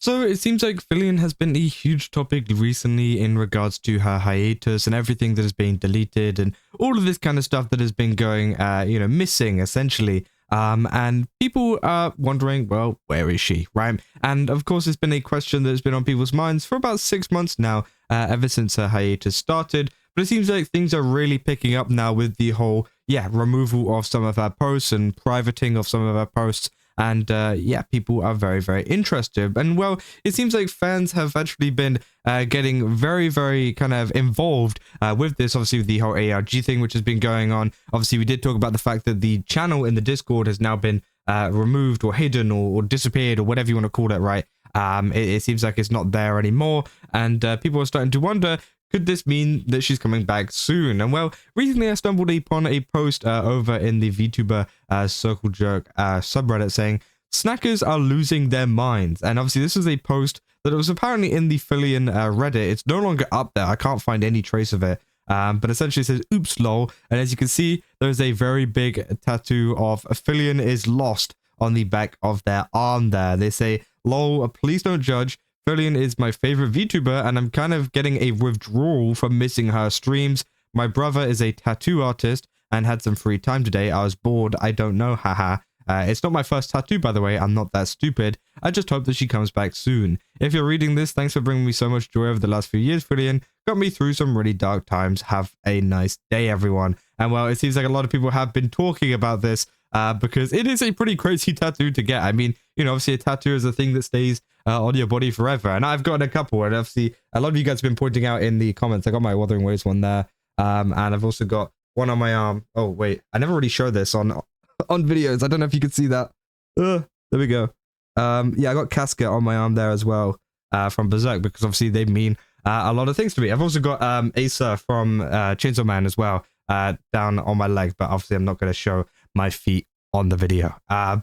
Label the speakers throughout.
Speaker 1: So it seems like Filian has been a huge topic recently in regards to her hiatus and everything that is being deleted and all of this kind of stuff that has been going, missing essentially. And people are wondering, well, where is she, right? And of course, it's been a question that has been on people's minds for about 6 months now, ever since her hiatus started. But it seems like things are really picking up now with the whole, removal of some of her posts and privating of some of her posts. And people are very, very interested. And well, it seems like fans have actually been getting very, very kind of involved with this, obviously with the whole ARG thing, which has been going on. Obviously, we did talk about the fact that the channel in the Discord has now been removed or hidden or disappeared or whatever you want to call it, right? It seems like it's not there anymore. And people are starting to wonder, could this mean that she's coming back soon? And well, recently I stumbled upon a post over in the VTuber Circle Jerk subreddit saying, snackers are losing their minds. And obviously this is a post that was apparently in the Filian Reddit. It's no longer up there. I can't find any trace of it. But essentially it says, oops, lol. And as you can see, there's a very big tattoo of Filian is lost on the back of their arm there. They say, lol, please don't judge. Filian is my favorite VTuber, and I'm kind of getting a withdrawal from missing her streams. My brother is a tattoo artist and had some free time today. I was bored. I don't know, haha. It's not my first tattoo, by the way. I'm not that stupid. I just hope that she comes back soon. If you're reading this, thanks for bringing me so much joy over the last few years, Filian. Got me through some really dark times. Have a nice day, everyone. And well, it seems like a lot of people have been talking about this because it is a pretty crazy tattoo to get. I mean, obviously a tattoo is a thing that stays on your body forever. And I've gotten a couple, and obviously a lot of you guys have been pointing out in the comments. I got my Wuthering Waves one there. And I've also got one on my arm. Oh, wait. I never really showed this on videos. I don't know if you can see that. There we go. I got Casket on my arm there as well from Berserk, because obviously they mean a lot of things to me. I've also got Asa from Chainsaw Man as well down on my leg, but obviously I'm not going to show my feet on the video. I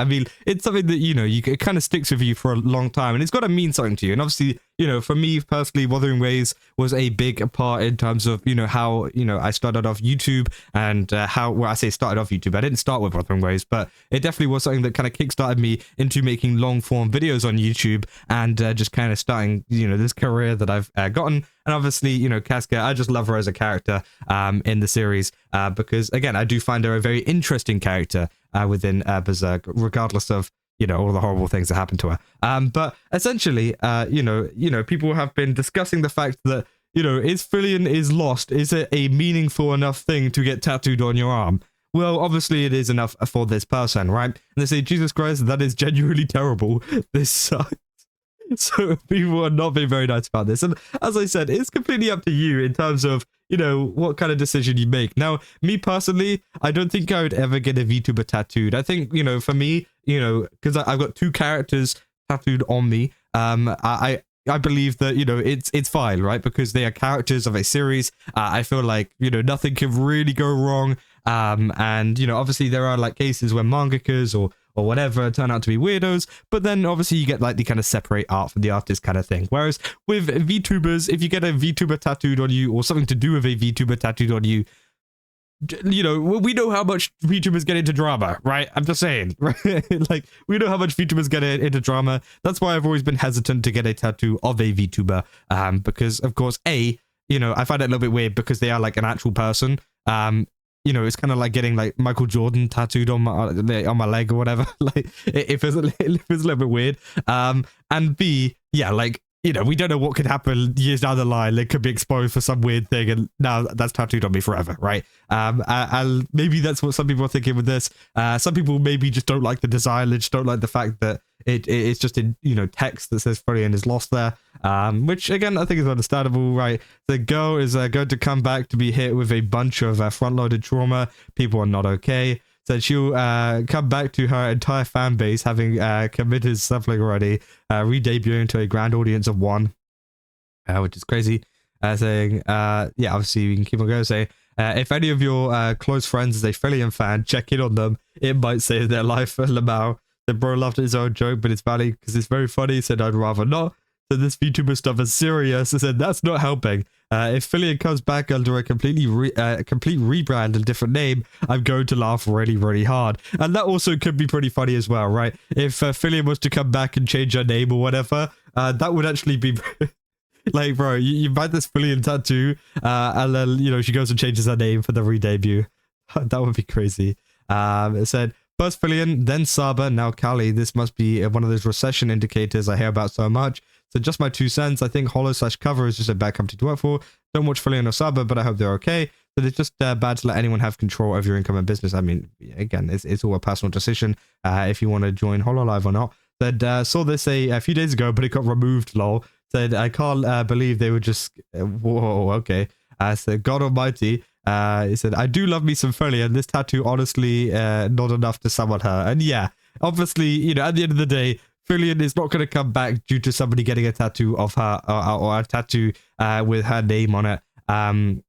Speaker 1: mean, it's something that, it kind of sticks with you for a long time, and it's got to mean something to you. And obviously, for me personally, Wuthering Waves was a big part in terms of, how, I started off YouTube and I say started off YouTube. I didn't start with Wuthering Waves, but it definitely was something that kind of kickstarted me into making long form videos on YouTube and just kind of starting, this career that I've gotten. And obviously, Casca, I just love her as a character in the series because, again, I do find her a very interesting character within Berserk, regardless of, all the horrible things that happen to her. But essentially, people have been discussing the fact that, is Filian is lost? Is it a meaningful enough thing to get tattooed on your arm? Well, obviously it is enough for this person, right? And they say, Jesus Christ, that is genuinely terrible. This sucks. So people are not being very nice about this. And as I said, it's completely up to you in terms of, what kind of decision you make. Now, me personally, I don't think I would ever get a VTuber tattooed. I think, for me, because I've got 2 characters tattooed on me, I believe that, it's fine, right? Because they are characters of a series. I feel like, nothing can really go wrong. And, obviously there are like cases where mangakas or whatever turn out to be weirdos, but then obviously you get like the kind of separate art from the artist kind of thing. Whereas with VTubers, if you get a VTuber tattooed on you or something to do with a VTuber tattooed on you, we know how much VTubers get into drama, right? I'm just saying, right? Like, we know how much VTubers get into drama. That's why I've always been hesitant to get a tattoo of a VTuber, because of course, I find it a little bit weird because they are like an actual person. It's kind of like getting like Michael Jordan tattooed on my leg or whatever. Like it feels a little bit weird. And B, we don't know what could happen years down the line. They could be exposed for some weird thing, and now that's tattooed on me forever, right? Maybe that's what some people are thinking with this. Some people maybe just don't like the design. They just don't like the fact that it's just in text that says Filian is lost there, which again I think is understandable, right? The girl is going to come back to be hit with a bunch of front-loaded trauma. People are not okay. Said she'll come back to her entire fan base, having committed something already, re-debuting to a grand audience of 1, which is crazy. Saying, obviously we can keep on going. Say, if any of your close friends is a Filian fan, check in on them. It might save their life. Lamau, the bro laughed at his own joke, but it's funny because it's very funny. Said I'd rather not. So this VTuber stuff is serious. I said that's not helping. If Filian comes back under a complete rebrand and different name, I'm going to laugh really, really hard. And that also could be pretty funny as well, right? If Filian was to come back and change her name or whatever, that would actually be like, bro, you buy this Filian tattoo, and then, you know, she goes and changes her name for the re-debut. That would be crazy. It said, first Filian, then Saba, now Kali. This must be one of those recession indicators I hear about so much. So just my 2 cents. I think holo/cover is just a bad company to work for. Don't watch Filian or Saba, but I hope they're okay. But it's just bad to let anyone have control of your income and business. I mean, again, it's all a personal decision if you want to join Hololive or not. Said, saw this a few days ago, but it got removed, lol. Said, I can't believe they were just... whoa, okay. Said, God almighty. He said, I do love me some Filian. This tattoo, honestly, not enough to summon her. And yeah, obviously, you know, at the end of the day, Filian is not going to come back due to somebody getting a tattoo of her or a tattoo with her name on it,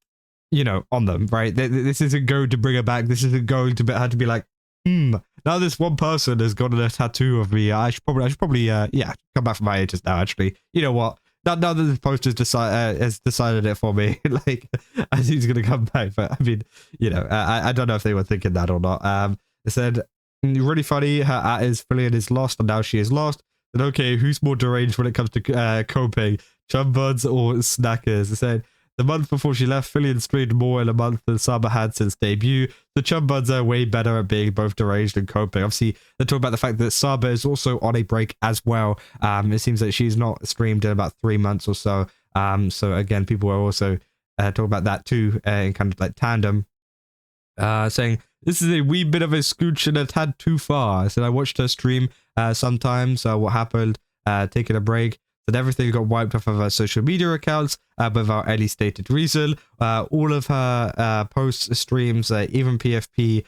Speaker 1: you know, on them, right? This isn't going to bring her back. This isn't going to be her to be like, now this one person has gotten a tattoo of me. I should probably, yeah, come back from my hiatus now, actually. You know what? Now that the post has decided it for me, like, I think he's going to come back. But, I mean, you know, I don't know if they were thinking that or not. It said... really funny, her at is Filian is lost and now she is lost. And okay, who's more deranged when it comes to coping? Chumbuds or snackers? They said the month before she left, Filian streamed more in a month than Saba had since debut. The Chumbuds are way better at being both deranged and coping. Obviously, they talk about the fact that Saba is also on a break as well. It seems that she's not streamed in about 3 months or so. So again, people are also talking about that too in kind of like tandem. Saying, this is a wee bit of a scooch and a tad too far. I said, I watched her stream sometimes. What happened? Taking a break. Said everything got wiped off of her social media accounts without any stated reason. All of her posts, streams, even PFP.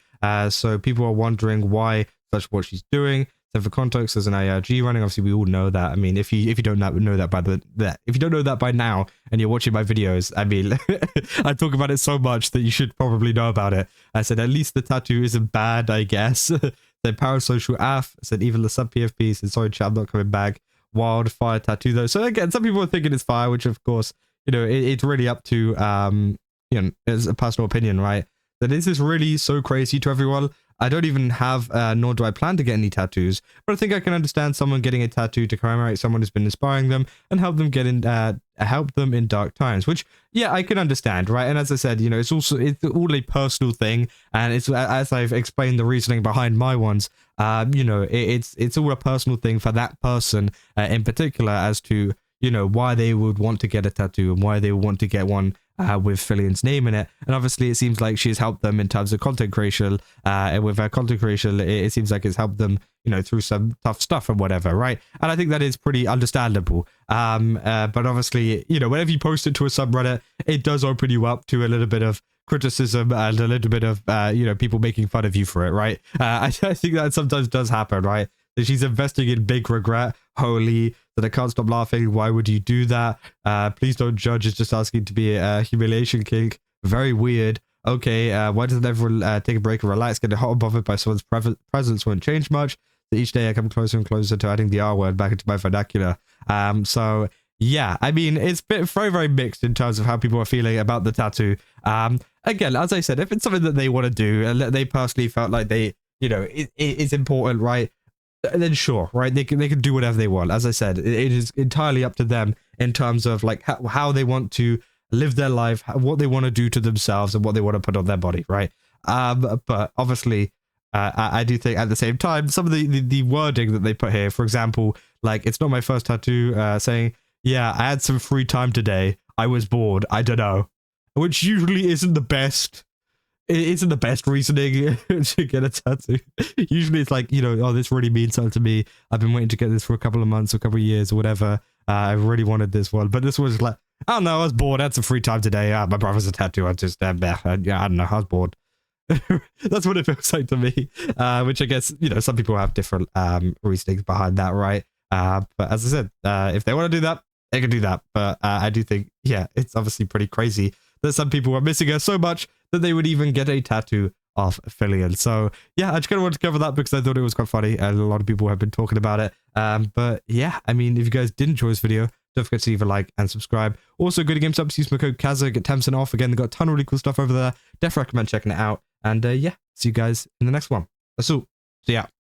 Speaker 1: So people are wondering why such what she's doing. So for context, there's an IRG running. Obviously, we all know that. I mean, if you don't know that if you don't know that by now and you're watching my videos, I mean, I talk about it so much that you should probably know about it. I said, at least the tattoo isn't bad, I guess. Said parasocial AF. Said even the sub PFP. Said sorry, chat, I'm not coming back. Wildfire tattoo though. So again, some people are thinking it's fire, which of course, you know, it's really up to you know, it's a personal opinion, right? That is this really so crazy to everyone? I don't even have, nor do I plan to get any tattoos, but I think I can understand someone getting a tattoo to commemorate someone who's been inspiring them and help them get in, help them in dark times, which, yeah, I can understand, right? And as I said, you know, it's all a personal thing, and it's, as I've explained the reasoning behind my ones, you know, it's all a personal thing for that person in particular as to, you know, why they would want to get a tattoo and why they would want to get one with Filian's name in it. And obviously it seems like she's helped them in terms of content creation, and with her content creation it seems like it's helped them, you know, through some tough stuff and whatever, right? And I think that is pretty understandable. But obviously, you know, whenever you post it to a subreddit, it does open you up to a little bit of criticism and a little bit of you know, people making fun of you for it, right? I think that sometimes does happen, right? That she's investing in big regret. Holy, that I can't stop laughing. Why would you do that? Please don't judge. It's just asking to be a humiliation kink. Very weird. Okay, why doesn't everyone take a break and relax? Getting hot and bothered by someone's presence won't change much. So each day I come closer and closer to adding the R word back into my vernacular. So yeah, I mean, it's been very, very mixed in terms of how people are feeling about the tattoo. Again, as I said, if it's something that they want to do and they personally felt like they, you know, it's important, right? Then sure, right? They can do whatever they want. As I said, it is entirely up to them in terms of like how they want to live their life, what they want to do to themselves, and what they want to put on their body, right? But obviously, I do think at the same time, some of the wording that they put here, for example, like it's not my first tattoo, saying, yeah, I had some free time today. I was bored. I don't know, which usually isn't the best. It isn't the best reasoning to get a tattoo. Usually it's like, you know, oh, this really means something to me. I've been waiting to get this for a couple of months or a couple of years or whatever. I really wanted this one. But this was like, I don't know, I was bored. I had some free time today. My brother's a tattoo. I just, I don't know, I was bored. That's what it feels like to me. Which I guess, you know, some people have different reasonings behind that, right? But as I said, if they want to do that, they can do that. But I do think, yeah, it's obviously pretty crazy that some people are missing her so much that they would even get a tattoo of Filian. So yeah, I just kind of wanted to cover that because I thought it was quite funny and a lot of people have been talking about it. But yeah, I mean, if you guys did enjoy this video, don't forget to leave a like and subscribe. Also, Good Game Subs, use my code Kazza, get 10% off. Again, they've got a ton of really cool stuff over there. Definitely recommend checking it out. And yeah, see you guys in the next one. That's all. See ya.